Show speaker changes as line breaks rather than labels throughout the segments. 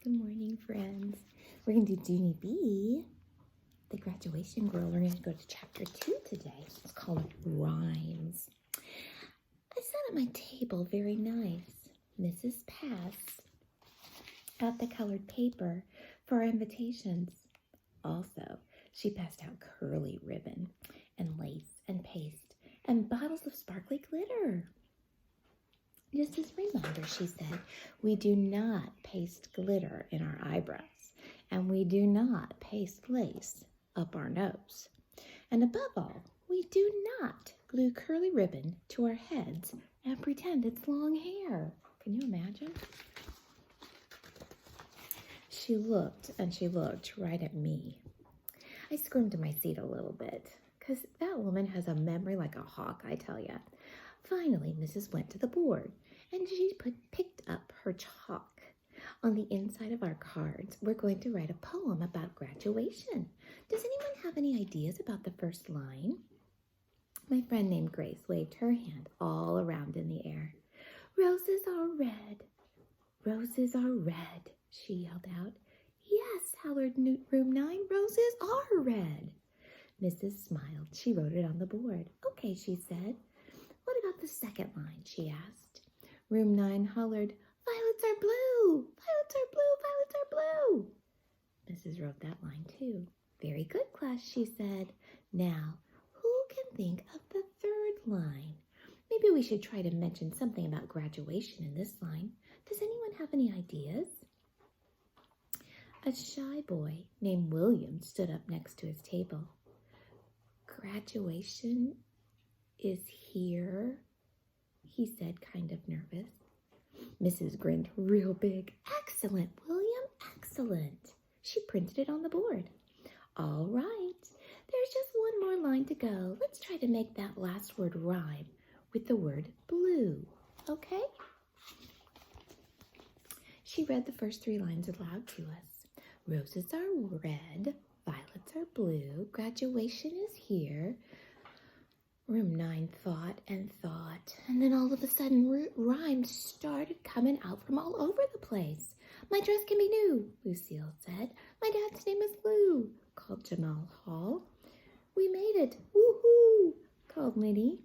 Good morning, friends. We're going to do Junie B, the graduation girl. We're going to go to chapter 2 today. It's called Rhymes. I sat at my table very nice. Mrs. passed out the colored paper for our invitations. Also, she passed out curly ribbon and lace and paste and bottles of sparkly glitter. Just as a reminder, she said, we do not paste glitter in our eyebrows, and we do not paste lace up our nose. And above all, we do not glue curly ribbon to our heads and pretend it's long hair. Can you imagine? She looked and she looked right at me. I squirmed in my seat a little bit, because that woman has a memory like a hawk, I tell ya. Finally, Mrs. went to the board, and she picked up her chalk. On the inside of our cards, we're going to write a poem about graduation. Does anyone have any ideas about the first line? My friend named Grace waved her hand all around in the air. Roses are red, roses are red, she yelled out. Yes, hollered room 9, roses are red. Mrs. smiled. She wrote it on the board. Okay, she said. What about the second line, she asked. Room 9 hollered, violets are blue, violets are blue, violets are blue. Mrs. wrote that line too. Very good, class, she said. Now, who can think of the third line? Maybe we should try to mention something about graduation in this line. Does anyone have any ideas? A shy boy named William stood up next to his table. Graduation is here, he said, kind of nervous. Mrs. grinned real big. Excellent, William, excellent. She printed it on the board. All right, there's just one more line to go. Let's try to make that last word rhyme with the word blue, okay? She read the first 3 lines aloud to us. Roses are red, violets are blue, graduation is here. Room 9 thought and thought, and then all of a sudden rhymes started coming out from all over the place. My dress can be new, Lucille said. My dad's name is Lou, called Jamal Hall. We made it, woohoo, called Minnie.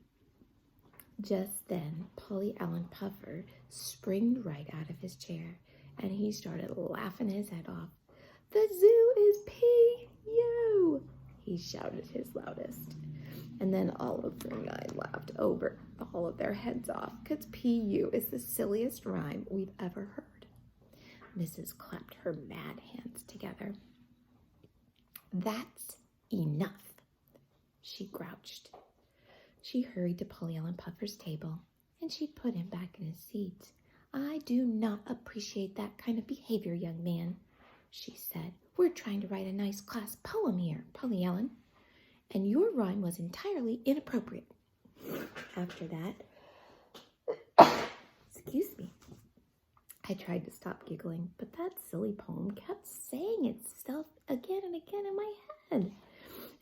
Just then, Polly Allen Puffer springed right out of his chair, and he started laughing his head off. The zoo is P.U., he shouted his loudest. And then all of room 9 laughed over all of their heads off, because P.U. is the silliest rhyme we've ever heard. Mrs. clapped her mad hands together. That's enough, she grouched. She hurried to Polly Allen Puffer's table, and she put him back in his seat. I do not appreciate that kind of behavior, young man, she said. We're trying to write a nice class poem here, Polly Allen, and your rhyme was entirely inappropriate. After that, excuse me, I tried to stop giggling, but that silly poem kept saying itself again and again in my head.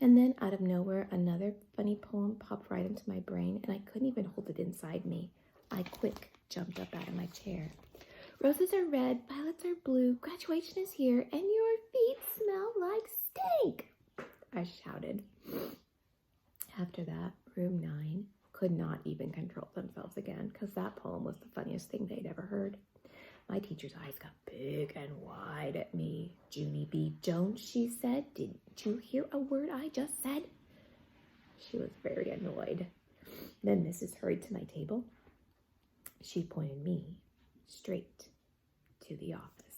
And then out of nowhere, another funny poem popped right into my brain, and I couldn't even hold it inside me. I quick jumped up out of my chair. Roses are red, violets are blue, graduation is here, and your feet smell like stink, I shouted. After that, room 9 could not even control themselves again, because that poem was the funniest thing they'd ever heard. My teacher's eyes got big and wide at me. Junie B. Jones, she said, didn't you hear a word I just said? She was very annoyed. Then Mrs. hurried to my table. She pointed me straight to the office.